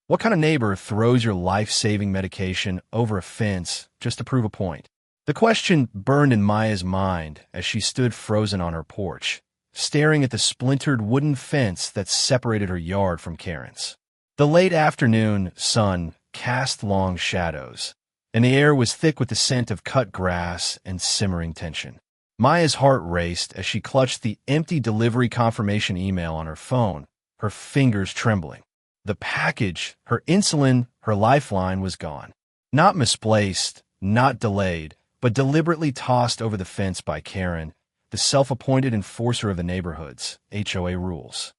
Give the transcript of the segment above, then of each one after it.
What kind of neighbor throws your life-saving medication over a fence just to prove a point? The question burned in Maya's mind as she stood frozen on her porch, staring at the splintered wooden fence that separated her yard from Karen's. The late afternoon sun cast long shadows, and the air was thick with the scent of cut grass and simmering tension. Maya's heart raced as she clutched the empty delivery confirmation email on her phone, her fingers trembling. The package, her insulin, her lifeline was gone. Not misplaced, not delayed, but deliberately tossed over the fence by Karen, the self-appointed enforcer of the neighborhood's HOA rules.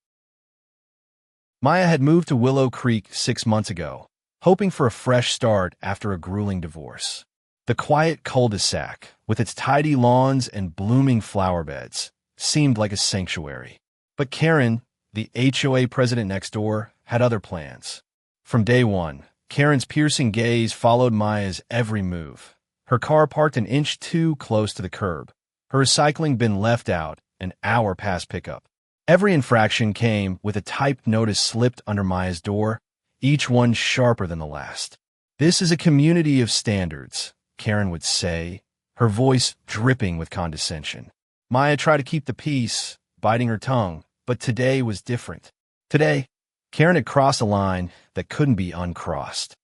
Maya had moved to Willow Creek 6 months ago, hoping for a fresh start after a grueling divorce. The quiet cul-de-sac, with its tidy lawns and blooming flower beds, seemed like a sanctuary. But Karen, the HOA president next door, had other plans. From day one, Karen's piercing gaze followed Maya's every move. Her car parked an inch too close to the curb, her recycling bin left out an hour past pickup. Every infraction came with a typed notice slipped under Maya's door, each one sharper than the last. "This is a community of standards," Karen would say, her voice dripping with condescension. Maya tried to keep the peace, biting her tongue, but today was different. Today, Karen had crossed a line that couldn't be uncrossed.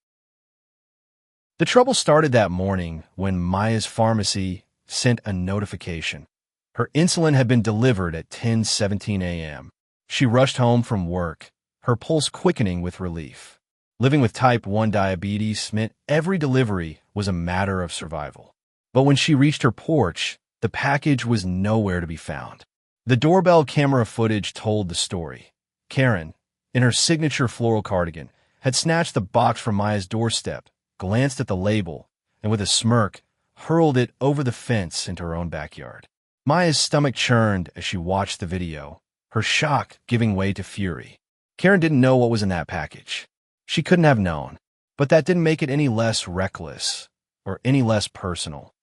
The trouble started that morning when Maya's pharmacy sent a notification. Her insulin had been delivered at 10:17 a.m. She rushed home from work, her pulse quickening with relief. Living with type 1 diabetes meant every delivery was a matter of survival. But when she reached her porch, the package was nowhere to be found. The doorbell camera footage told the story. Karen, in her signature floral cardigan, had snatched the box from Maya's doorstep, glanced at the label, and with a smirk, hurled it over the fence into her own backyard. Maya's stomach churned as she watched the video, her shock giving way to fury. Karen didn't know what was in that package. She couldn't have known, but that didn't make it any less reckless or any less personal.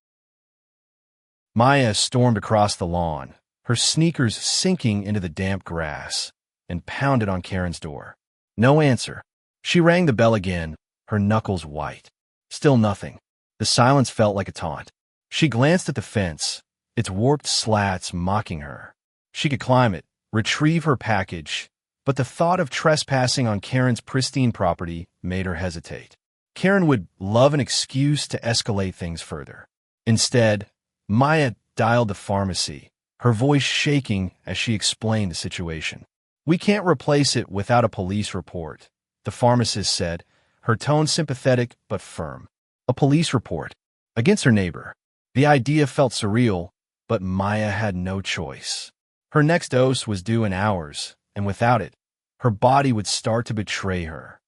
Maya stormed across the lawn, her sneakers sinking into the damp grass, and pounded on Karen's door. No answer. She rang the bell again, her knuckles white. Still nothing. The silence felt like a taunt. She glanced at the fence, its warped slats mocking her. She could climb it, retrieve her package, but the thought of trespassing on Karen's pristine property made her hesitate. Karen would love an excuse to escalate things further. Instead, Maya dialed the pharmacy, her voice shaking as she explained the situation. "We can't replace it without a police report," the pharmacist said, her tone sympathetic but firm. A police report against her neighbor. The idea felt surreal, but Maya had no choice. Her next dose was due in hours, and without it, her body would start to betray her.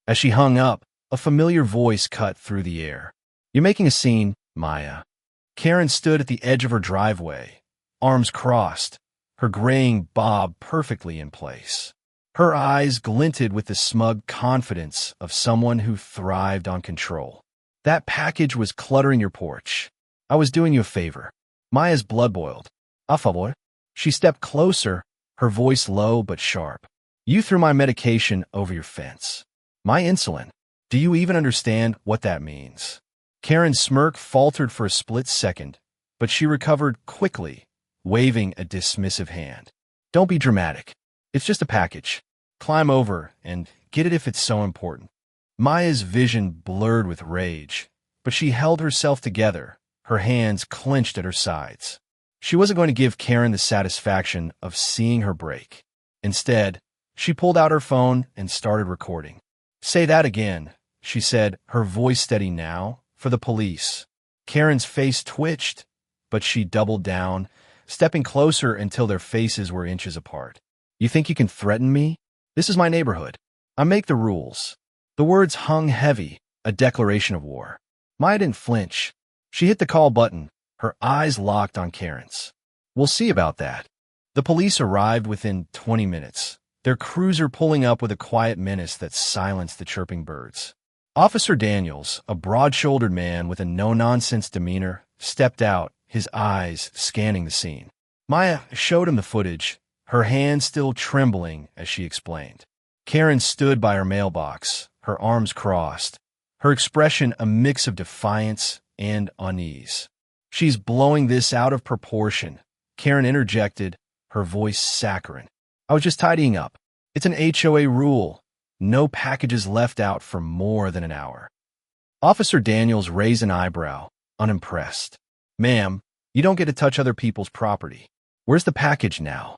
As she hung up, a familiar voice cut through the air. "You're making a scene, Maya." Karen stood at the edge of her driveway, arms crossed, her graying bob perfectly in place. Her eyes glinted with the smug confidence of someone who thrived on control. "That package was cluttering your porch. I was doing you a favor." Maya's blood boiled. "A favor?" She stepped closer, her voice low but sharp. "You threw my medication over your fence. My insulin. Do you even understand what that means?" Karen's smirk faltered for a split second, but she recovered quickly, waving a dismissive hand. "Don't be dramatic. It's just a package. Climb over and get it if it's so important." Maya's vision blurred with rage, but she held herself together, her hands clenched at her sides. She wasn't going to give Karen the satisfaction of seeing her break. Instead, she pulled out her phone and started recording. "Say that again," she said, her voice steady now, "for the police." Karen's face twitched, but she doubled down, stepping closer until their faces were inches apart. "You think you can threaten me? This is my neighborhood. I make the rules." The words hung heavy, a declaration of war. Maya didn't flinch. She hit the call button, her eyes locked on Karen's. "We'll see about that." The police arrived within 20 minutes, their cruiser pulling up with a quiet menace that silenced the chirping birds. Officer Daniels, a broad-shouldered man with a no-nonsense demeanor, stepped out, his eyes scanning the scene. Maya showed him the footage, her hand still trembling as she explained. Karen stood by her mailbox, her arms crossed, her expression a mix of defiance and unease. "She's blowing this out of proportion," Karen interjected, her voice saccharine. "I was just tidying up. It's an HOA rule. No packages left out for more than an hour." Officer Daniels raised an eyebrow, unimpressed. "Ma'am, you don't get to touch other people's property. Where's the package now?"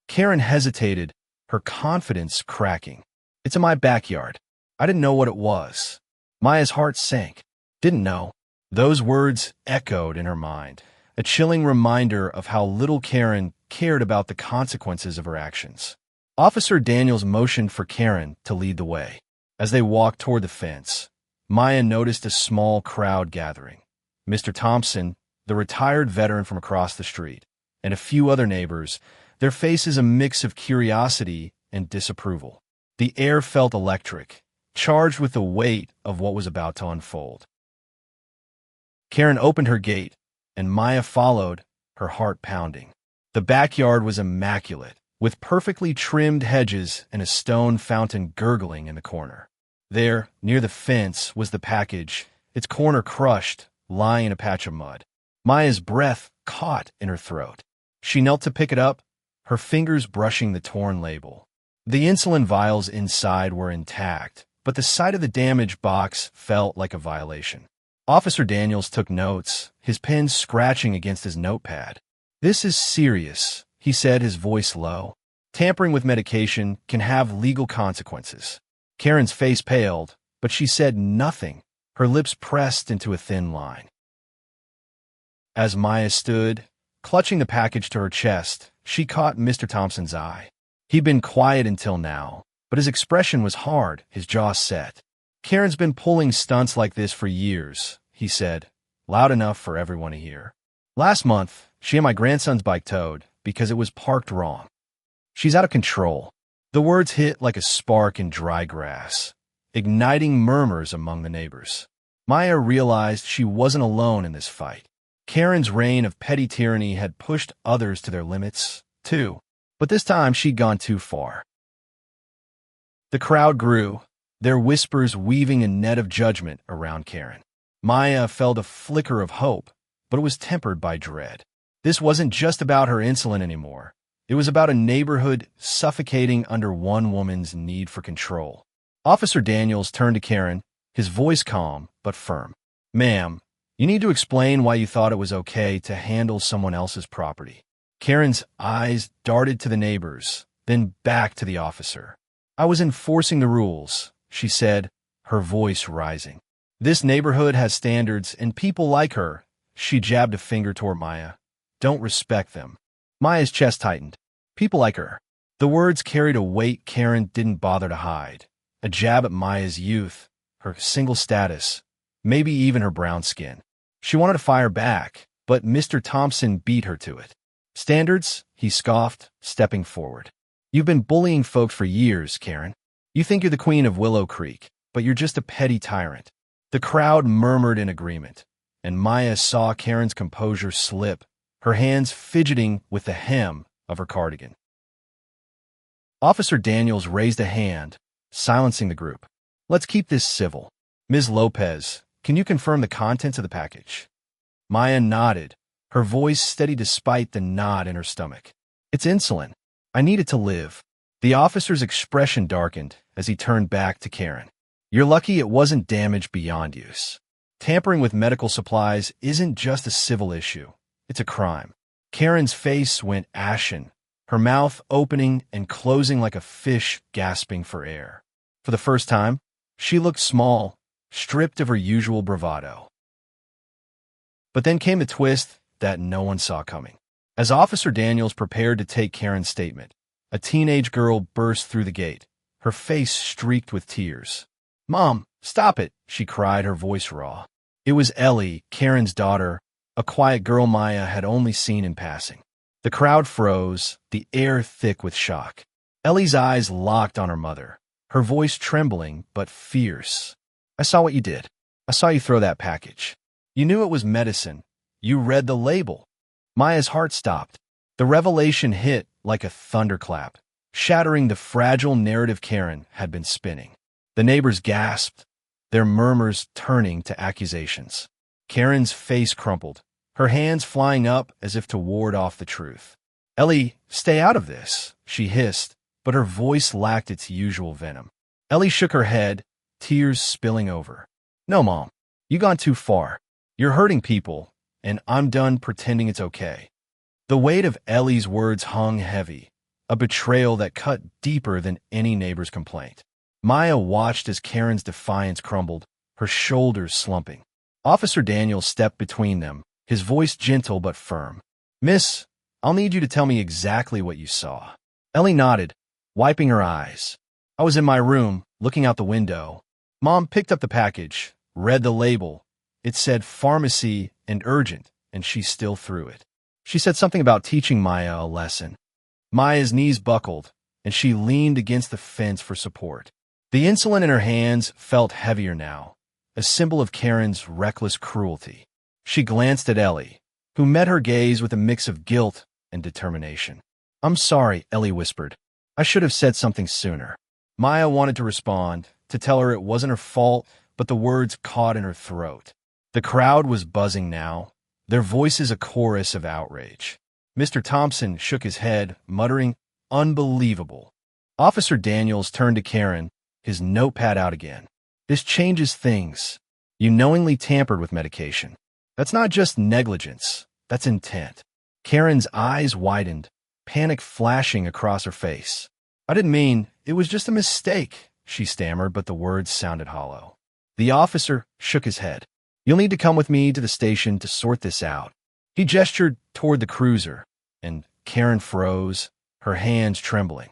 Karen hesitated, her confidence cracking. "It's in my backyard. I didn't know what it was." Maya's heart sank. Didn't know. Those words echoed in her mind, a chilling reminder of how little Karen cared about the consequences of her actions. Officer Daniels motioned for Karen to lead the way. As they walked toward the fence, Maya noticed a small crowd gathering. Mr. Thompson, the retired veteran from across the street, and a few other neighbors, their faces a mix of curiosity and disapproval. The air felt electric, charged with the weight of what was about to unfold. Karen opened her gate, and Maya followed, her heart pounding. The backyard was immaculate, with perfectly trimmed hedges and a stone fountain gurgling in the corner. There, near the fence, was the package, its corner crushed, lying in a patch of mud. Maya's breath caught in her throat. She knelt to pick it up, her fingers brushing the torn label. The insulin vials inside were intact, but the sight of the damaged box felt like a violation. Officer Daniels took notes, his pen scratching against his notepad. "This is serious," he said, his voice low. "Tampering with medication can have legal consequences." Karen's face paled, but she said nothing, her lips pressed into a thin line. As Maya stood, clutching the package to her chest, she caught Mr. Thompson's eye. He'd been quiet until now, but his expression was hard, his jaw set. "Karen's been pulling stunts like this for years," he said, loud enough for everyone to hear. "Last month, she had my grandson's bike towed because it was parked wrong. She's out of control." The words hit like a spark in dry grass, igniting murmurs among the neighbors. Maya realized she wasn't alone in this fight. Karen's reign of petty tyranny had pushed others to their limits, too, but this time she'd gone too far. The crowd grew, their whispers weaving a net of judgment around Karen. Maya felt a flicker of hope, but it was tempered by dread. This wasn't just about her insulin anymore. It was about a neighborhood suffocating under one woman's need for control. Officer Daniels turned to Karen, his voice calm but firm. "Ma'am, you need to explain why you thought it was okay to handle someone else's property." Karen's eyes darted to the neighbors, then back to the officer. "I was enforcing the rules," she said, her voice rising. "This neighborhood has standards, and people like her," she jabbed a finger toward Maya, "don't respect them." Maya's chest tightened. "People like her." The words carried a weight Karen didn't bother to hide. A jab at Maya's youth, her single status, maybe even her brown skin. She wanted to fire back, but Mr. Thompson beat her to it. "Standards?" he scoffed, stepping forward. "You've been bullying folks for years, Karen. You think you're the queen of Willow Creek, but you're just a petty tyrant." The crowd murmured in agreement, and Maya saw Karen's composure slip, her hands fidgeting with the hem of her cardigan. Officer Daniels raised a hand, silencing the group. "Let's keep this civil. Ms. Lopez, can you confirm the contents of the package?" Maya nodded, her voice steady despite the knot in her stomach. "It's insulin. I need it to live." The officer's expression darkened as he turned back to Karen. "You're lucky it wasn't damaged beyond use. Tampering with medical supplies isn't just a civil issue. It's a crime." Karen's face went ashen, her mouth opening and closing like a fish gasping for air. For the first time, she looked small, stripped of her usual bravado. But then came a twist that no one saw coming. As Officer Daniels prepared to take Karen's statement, a teenage girl burst through the gate, her face streaked with tears. "Mom, stop it," she cried, her voice raw. It was Ellie, Karen's daughter, a quiet girl Maya had only seen in passing. The crowd froze, the air thick with shock. Ellie's eyes locked on her mother, her voice trembling but fierce. "I saw what you did. I saw you throw that package. You knew it was medicine. You read the label." Maya's heart stopped. The revelation hit like a thunderclap. shattering the fragile narrative Karen had been spinning. The neighbors gasped, their murmurs turning to accusations. Karen's face crumpled, her hands flying up as if to ward off the truth. "Ellie, stay out of this," she hissed, but her voice lacked its usual venom. Ellie shook her head, tears spilling over. "No, Mom, you gone too far. You're hurting people, and I'm done pretending it's okay." The weight of Ellie's words hung heavy, a betrayal that cut deeper than any neighbor's complaint. Maya watched as Karen's defiance crumbled, her shoulders slumping. Officer Daniels stepped between them, his voice gentle but firm. "Miss, I'll need you to tell me exactly what you saw." Ellie nodded, wiping her eyes. "I was in my room, looking out the window. Mom picked up the package, read the label. It said pharmacy and urgent, and she still threw it. She said something about teaching Maya a lesson." Maya's knees buckled, and she leaned against the fence for support. The insulin in her hands felt heavier now, a symbol of Karen's reckless cruelty. She glanced at Ellie, who met her gaze with a mix of guilt and determination. "I'm sorry," Ellie whispered. "I should have said something sooner." Maya wanted to respond, to tell her it wasn't her fault, but the words caught in her throat. The crowd was buzzing now, their voices a chorus of outrage. Mr. Thompson shook his head, muttering, "Unbelievable." Officer Daniels turned to Karen, his notepad out again. "This changes things. You knowingly tampered with medication. That's not just negligence, that's intent." Karen's eyes widened, panic flashing across her face. "I didn't mean, it was just a mistake," she stammered, but the words sounded hollow. The officer shook his head. "You'll need to come with me to the station to sort this out." He gestured toward the cruiser, and Karen froze, her hands trembling.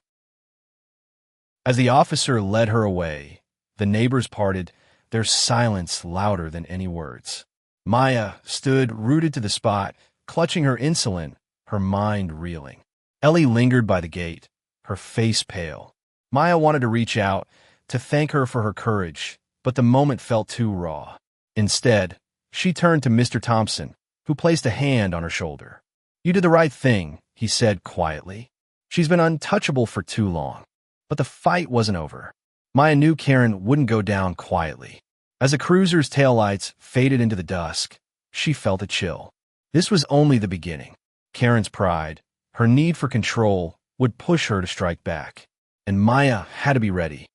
As the officer led her away, the neighbors parted, their silence louder than any words. Maya stood rooted to the spot, clutching her insulin, her mind reeling. Ellie lingered by the gate, her face pale. Maya wanted to reach out, to thank her for her courage, but the moment felt too raw. Instead, she turned to Mr. Thompson, who placed a hand on her shoulder. "You did the right thing," he said quietly. "She's been untouchable for too long." But the fight wasn't over. Maya knew Karen wouldn't go down quietly. As the cruiser's taillights faded into the dusk, she felt a chill. This was only the beginning. Karen's pride, her need for control, would push her to strike back. And Maya had to be ready.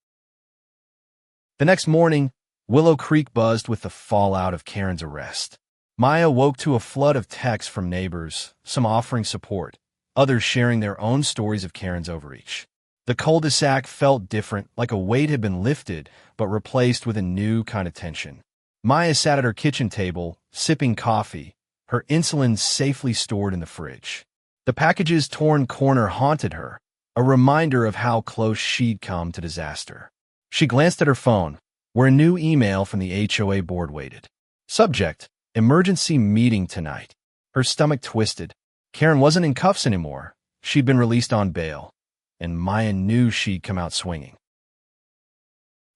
The next morning, Willow Creek buzzed with the fallout of Karen's arrest. Maya woke to a flood of texts from neighbors, some offering support, others sharing their own stories of Karen's overreach. The cul-de-sac felt different, like a weight had been lifted, but replaced with a new kind of tension. Maya sat at her kitchen table, sipping coffee, her insulin safely stored in the fridge. The package's torn corner haunted her, a reminder of how close she'd come to disaster. She glanced at her phone, where a new email from the HOA board waited. Subject: emergency meeting tonight. Her stomach twisted. Karen wasn't in cuffs anymore. She'd been released on bail, and Maya knew she'd come out swinging.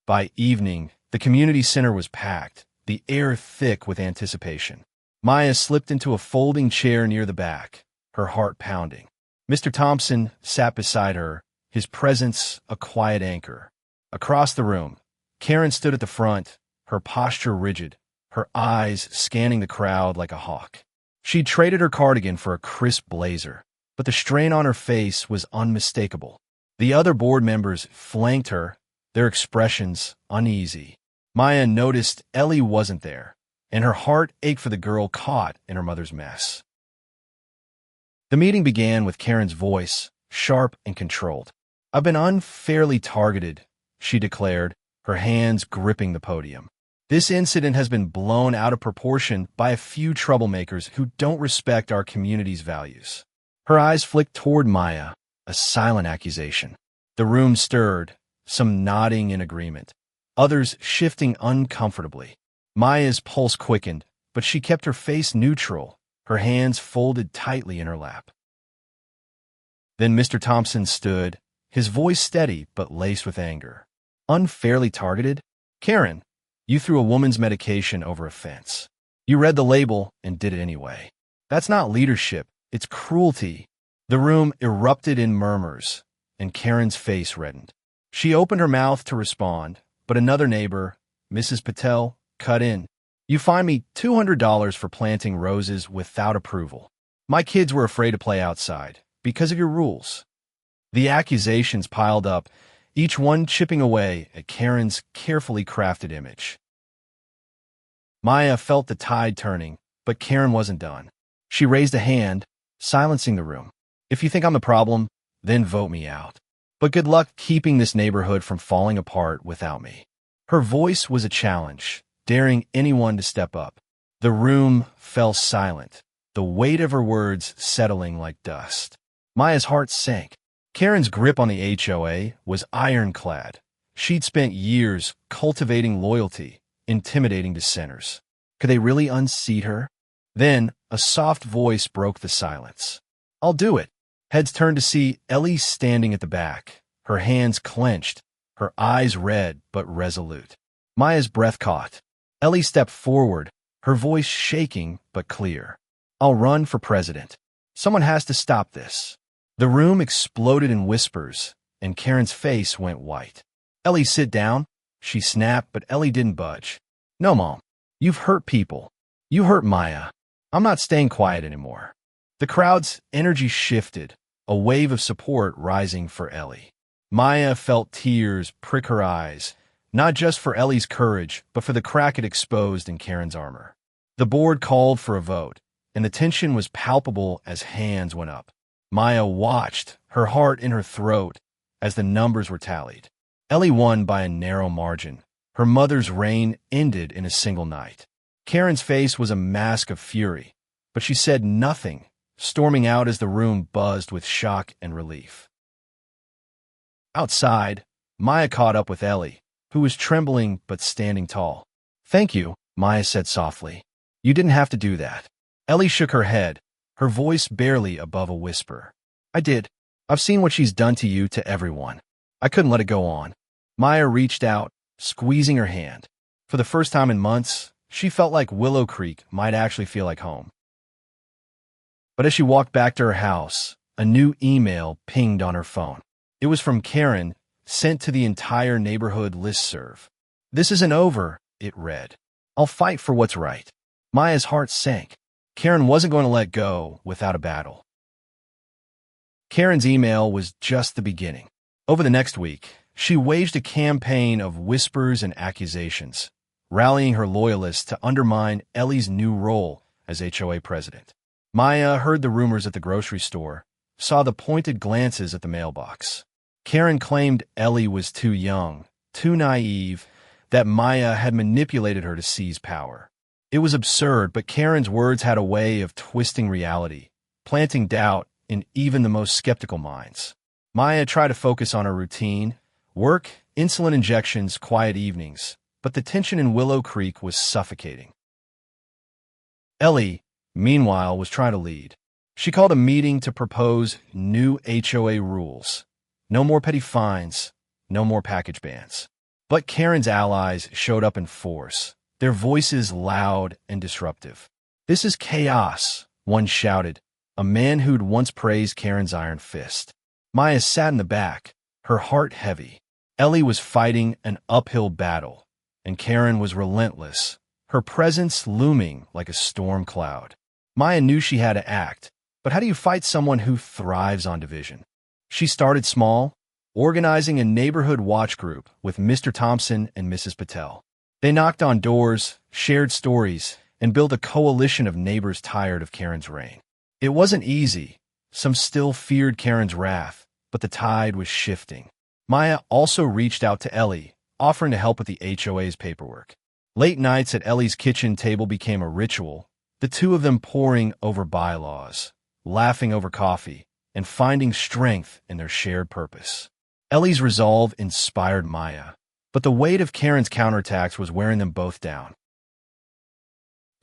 By evening, the community center was packed, the air thick with anticipation. Maya slipped into a folding chair near the back, her heart pounding. Mr. Thompson sat beside her, his presence a quiet anchor. Across the room, Karen stood at the front, her posture rigid, her eyes scanning the crowd like a hawk. She'd traded her cardigan for a crisp blazer, but the strain on her face was unmistakable. The other board members flanked her, their expressions uneasy. Maya noticed Ellie wasn't there, and her heart ached for the girl caught in her mother's mess. The meeting began with Karen's voice, sharp and controlled. "I've been unfairly targeted," she declared, her hands gripping the podium. "This incident has been blown out of proportion by a few troublemakers who don't respect our community's values." Her eyes flicked toward Maya, a silent accusation. The room stirred, some nodding in agreement, others shifting uncomfortably. Maya's pulse quickened, but she kept her face neutral, her hands folded tightly in her lap. Then Mr. Thompson stood, his voice steady but laced with anger. "Unfairly targeted? Karen, you threw a woman's medication over a fence. You read the label and did it anyway. That's not leadership, it's cruelty." The room erupted in murmurs, and Karen's face reddened. She opened her mouth to respond, but another neighbor, Mrs. Patel, cut in. "You fined me $200 for planting roses without approval. My kids were afraid to play outside because of your rules." The accusations piled up, each one chipping away at Karen's carefully crafted image. Maya felt the tide turning, but Karen wasn't done. She raised a hand, silencing the room. "If you think I'm the problem, then vote me out. But good luck keeping this neighborhood from falling apart without me." Her voice was a challenge, daring anyone to step up. The room fell silent, the weight of her words settling like dust. Maya's heart sank. Karen's grip on the HOA was ironclad. She'd spent years cultivating loyalty, intimidating dissenters. Could they really unseat her? Then, a soft voice broke the silence. "I'll do it." Heads turned to see Ellie standing at the back, her hands clenched, her eyes red but resolute. Maya's breath caught. Ellie stepped forward, her voice shaking but clear. "I'll run for president. Someone has to stop this." The room exploded in whispers, and Karen's face went white. "Ellie, sit down," she snapped, but Ellie didn't budge. "No, Mom. You've hurt people. You hurt Maya. I'm not staying quiet anymore." The crowd's energy shifted, a wave of support rising for Ellie. Maya felt tears prick her eyes, not just for Ellie's courage, but for the crack it exposed in Karen's armor. The board called for a vote, and the tension was palpable as hands went up. Maya watched, her heart in her throat, as the numbers were tallied. Ellie won by a narrow margin. Her mother's reign ended in a single night. Karen's face was a mask of fury, but she said nothing, storming out as the room buzzed with shock and relief. Outside, Maya caught up with Ellie, who was trembling but standing tall. "Thank you," Maya said softly. "You didn't have to do that." Ellie shook her head, her voice barely above a whisper. "I did. I've seen what she's done to you, to everyone. I couldn't let it go on." Maya reached out, squeezing her hand. For the first time in months, she felt like Willow Creek might actually feel like home. But as she walked back to her house, a new email pinged on her phone. It was from Karen, sent to the entire neighborhood listserv. "This isn't over," it read. "I'll fight for what's right." Maya's heart sank. Karen wasn't going to let go without a battle. Karen's email was just the beginning. Over the next week, she waged a campaign of whispers and accusations, rallying her loyalists to undermine Ellie's new role as HOA president. Maya heard the rumors at the grocery store, saw the pointed glances at the mailbox. Karen claimed Ellie was too young, too naive, that Maya had manipulated her to seize power. It was absurd, but Karen's words had a way of twisting reality, planting doubt in even the most skeptical minds. Maya tried to focus on her routine, work, insulin injections, quiet evenings, but the tension in Willow Creek was suffocating. Ellie, meanwhile, was trying to lead. She called a meeting to propose new HOA rules. No more petty fines, no more package bans. But Karen's allies showed up in force, their voices loud and disruptive. "This is chaos," one shouted, a man who'd once praised Karen's iron fist. Maya sat in the back, her heart heavy. Ellie was fighting an uphill battle, and Karen was relentless, her presence looming like a storm cloud. Maya knew she had to act, but how do you fight someone who thrives on division? She started small, organizing a neighborhood watch group with Mr. Thompson and Mrs. Patel. They knocked on doors, shared stories, and built a coalition of neighbors tired of Karen's reign. It wasn't easy. Some still feared Karen's wrath, but the tide was shifting. Maya also reached out to Ellie, offering to help with the HOA's paperwork. Late nights at Ellie's kitchen table became a ritual, the two of them poring over bylaws, laughing over coffee, and finding strength in their shared purpose. Ellie's resolve inspired Maya, but the weight of Karen's counterattacks was wearing them both down.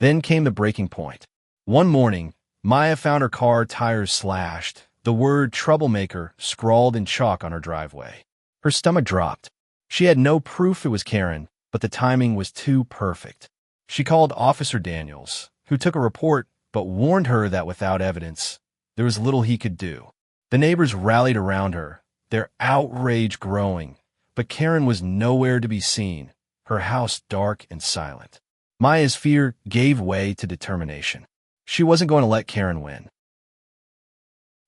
Then came the breaking point. One morning, Maya found her car tires slashed, the word troublemaker scrawled in chalk on her driveway. Her stomach dropped. She had no proof it was Karen, but the timing was too perfect. She called Officer Daniels, who took a report but warned her that without evidence, there was little he could do. The neighbors rallied around her, their outrage growing. But Karen was nowhere to be seen, her house dark and silent. Maya's fear gave way to determination. She wasn't going to let Karen win.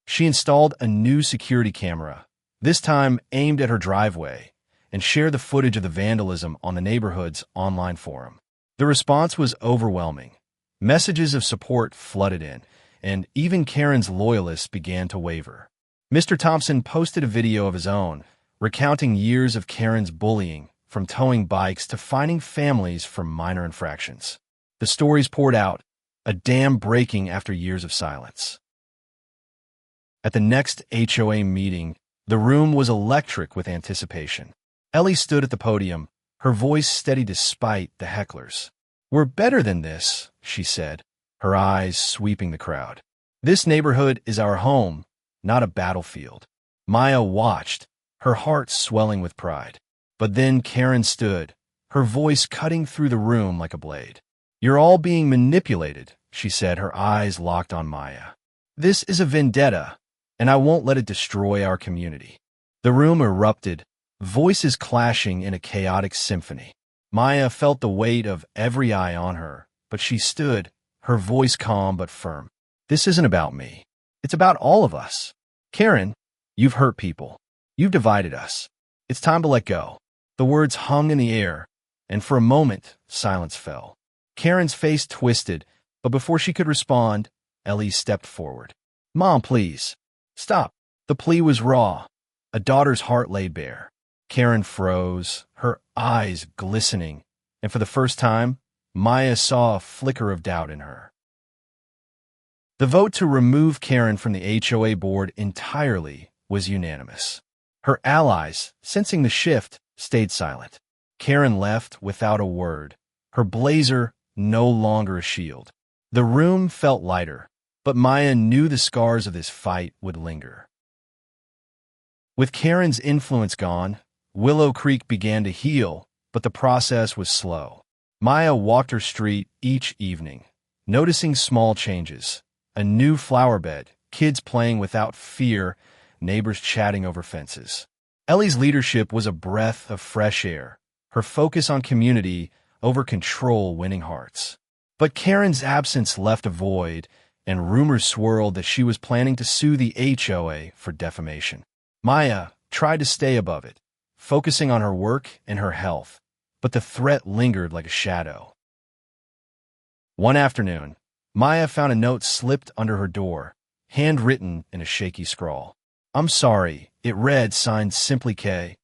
She installed a new security camera, this time aimed at her driveway, and shared the footage of the vandalism on the neighborhood's online forum. The response was overwhelming. Messages of support flooded in, and even Karen's loyalists began to waver. Mr. Thompson posted a video of his own, recounting years of Karen's bullying, from towing bikes to fining families for minor infractions. The stories poured out, a dam breaking after years of silence. At the next HOA meeting, the room was electric with anticipation. Ellie stood at the podium, her voice steady despite the hecklers. "We're better than this," she said, her eyes sweeping the crowd. "This neighborhood is our home, not a battlefield." Maya watched, her heart swelling with pride. But then Karen stood, her voice cutting through the room like a blade. "You're all being manipulated," she said, her eyes locked on Maya. "This is a vendetta, and I won't let it destroy our community." The room erupted, voices clashing in a chaotic symphony. Maya felt the weight of every eye on her, but she stood, her voice calm but firm. "This isn't about me. It's about all of us. Karen, you've hurt people. You've divided us. It's time to let go." The words hung in the air, and for a moment, silence fell. Karen's face twisted, but before she could respond, Ellie stepped forward. "Mom, please. Stop." The plea was raw. A daughter's heart laid bare. Karen froze, her eyes glistening, and for the first time, Maya saw a flicker of doubt in her. The vote to remove Karen from the HOA board entirely was unanimous. Her allies, sensing the shift, stayed silent. Karen left without a word, her blazer no longer a shield. The room felt lighter, but Maya knew the scars of this fight would linger. With Karen's influence gone, Willow Creek began to heal, but the process was slow. Maya walked her street each evening, noticing small changes. A new flower bed, kids playing without fear, neighbors chatting over fences. Ellie's leadership was a breath of fresh air, her focus on community over control winning hearts. But Karen's absence left a void, and rumors swirled that she was planning to sue the HOA for defamation. Maya tried to stay above it, focusing on her work and her health, but the threat lingered like a shadow. One afternoon, Maya found a note slipped under her door, handwritten in a shaky scrawl. "I'm sorry," it read, signed simply K.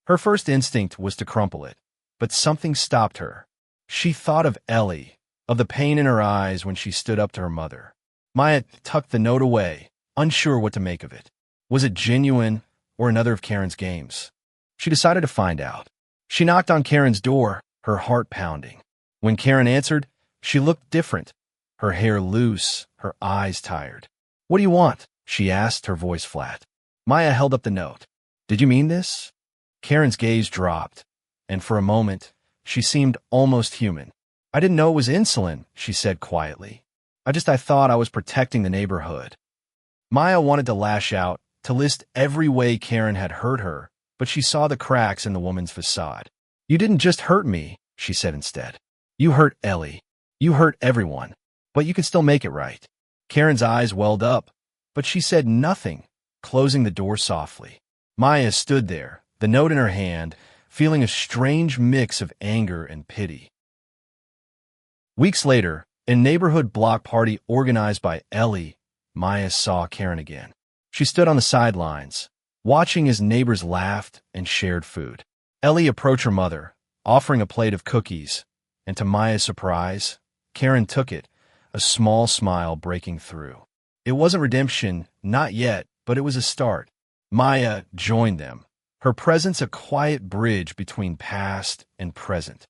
Her first instinct was to crumple it, but something stopped her. She thought of Ellie, of the pain in her eyes when she stood up to her mother. Maya tucked the note away, unsure what to make of it. Was it genuine or another of Karen's games? She decided to find out. She knocked on Karen's door, her heart pounding. When Karen answered, she looked different, her hair loose, her eyes tired. "What do you want?" she asked, her voice flat. Maya held up the note. "Did you mean this?" Karen's gaze dropped, and for a moment, she seemed almost human. "I didn't know it was insulin," she said quietly. I thought I was protecting the neighborhood." Maya wanted to lash out, to list every way Karen had hurt her, but she saw the cracks in the woman's facade. "You didn't just hurt me," she said instead. "You hurt Ellie. You hurt everyone, but you can still make it right." Karen's eyes welled up, but she said nothing, closing the door softly. Maya stood there, the note in her hand, feeling a strange mix of anger and pity. Weeks later, a neighborhood block party organized by Ellie, Maya saw Karen again. She stood on the sidelines, watching as neighbors laughed and shared food. Ellie approached her mother, offering a plate of cookies, and to Maya's surprise, Karen took it, a small smile breaking through. It wasn't redemption, not yet, but it was a start. Maya joined them, her presence a quiet bridge between past and present.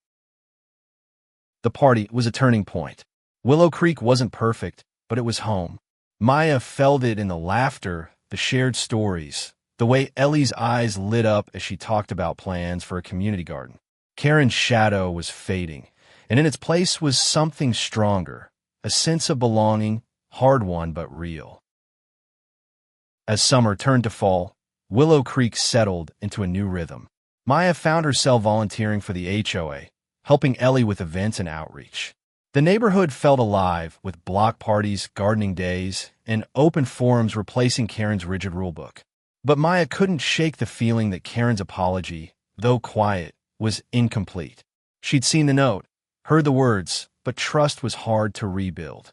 The party was a turning point. Willow Creek wasn't perfect, but it was home. Maya felt it in the laughter, the shared stories, the way Ellie's eyes lit up as she talked about plans for a community garden. Karen's shadow was fading, and in its place was something stronger, a sense of belonging, hard won but real. As summer turned to fall, Willow Creek settled into a new rhythm. Maya found herself volunteering for the HOA, helping Ellie with events and outreach. The neighborhood felt alive with block parties, gardening days, and open forums replacing Karen's rigid rulebook. But Maya couldn't shake the feeling that Karen's apology, though quiet, was incomplete. She'd seen the note, heard the words, but trust was hard to rebuild.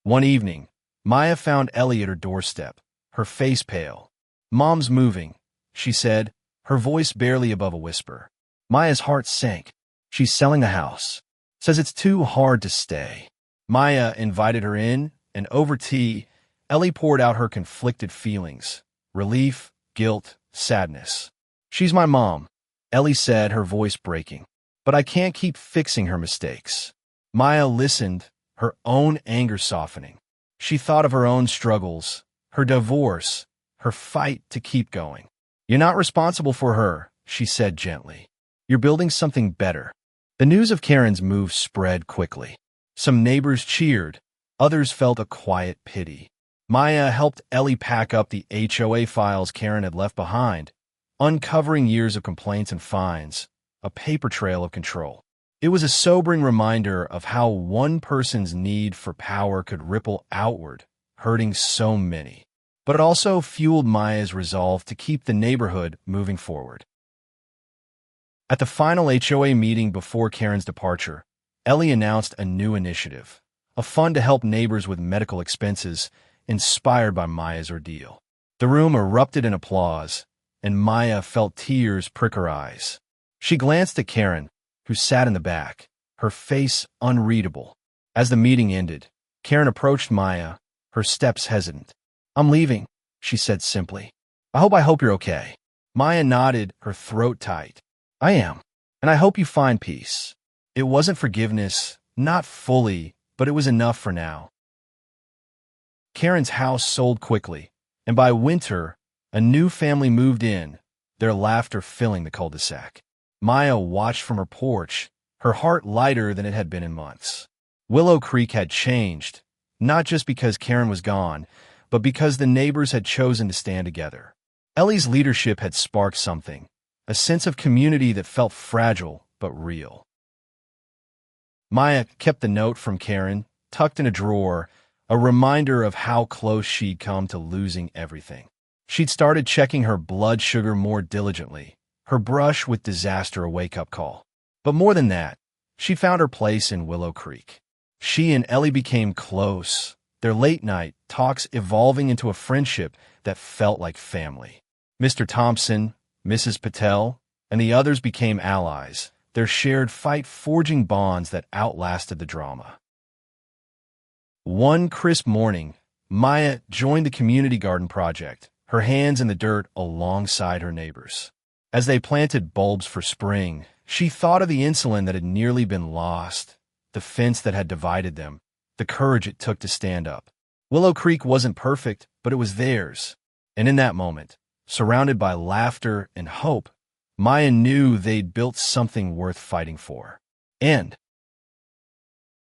One evening, Maya found Ellie at her doorstep, her face pale. "Mom's moving," she said, her voice barely above a whisper. Maya's heart sank. "She's selling the house. Says it's too hard to stay." Maya invited her in, and over tea, Ellie poured out her conflicted feelings: relief, guilt, sadness. "She's my mom," Ellie said, her voice breaking. "But I can't keep fixing her mistakes." Maya listened, her own anger softening. She thought of her own struggles, her divorce, her fight to keep going. "You're not responsible for her," she said gently. "You're building something better." The news of Karen's move spread quickly. Some neighbors cheered, others felt a quiet pity. Maya helped Ellie pack up the HOA files Karen had left behind, uncovering years of complaints and fines, a paper trail of control. It was a sobering reminder of how one person's need for power could ripple outward, hurting so many. But it also fueled Maya's resolve to keep the neighborhood moving forward. At the final HOA meeting before Karen's departure, Ellie announced a new initiative, a fund to help neighbors with medical expenses, inspired by Maya's ordeal. The room erupted in applause, and Maya felt tears prick her eyes. She glanced at Karen, who sat in the back, her face unreadable. As the meeting ended, Karen approached Maya, her steps hesitant. "I'm leaving," she said simply. I hope you're okay." Maya nodded, her throat tight. "I am, and I hope you find peace." It wasn't forgiveness, not fully, but it was enough for now. Karen's house sold quickly, and by winter, a new family moved in, their laughter filling the cul-de-sac. Maya watched from her porch, her heart lighter than it had been in months. Willow Creek had changed, not just because Karen was gone, but because the neighbors had chosen to stand together. Ellie's leadership had sparked something, a sense of community that felt fragile but real. Maya kept the note from Karen, tucked in a drawer, a reminder of how close she'd come to losing everything. She'd started checking her blood sugar more diligently, her brush with disaster a wake-up call. But more than that, she found her place in Willow Creek. She and Ellie became close, their late-night talks evolving into a friendship that felt like family. Mr. Thompson, Mrs. Patel, and the others became allies, their shared fight forging bonds that outlasted the drama. One crisp morning, Maya joined the community garden project, her hands in the dirt alongside her neighbors. As they planted bulbs for spring, she thought of the insulin that had nearly been lost, the fence that had divided them, the courage it took to stand up. Willow Creek wasn't perfect, but it was theirs. And in that moment, surrounded by laughter and hope, Maya knew they'd built something worth fighting for. And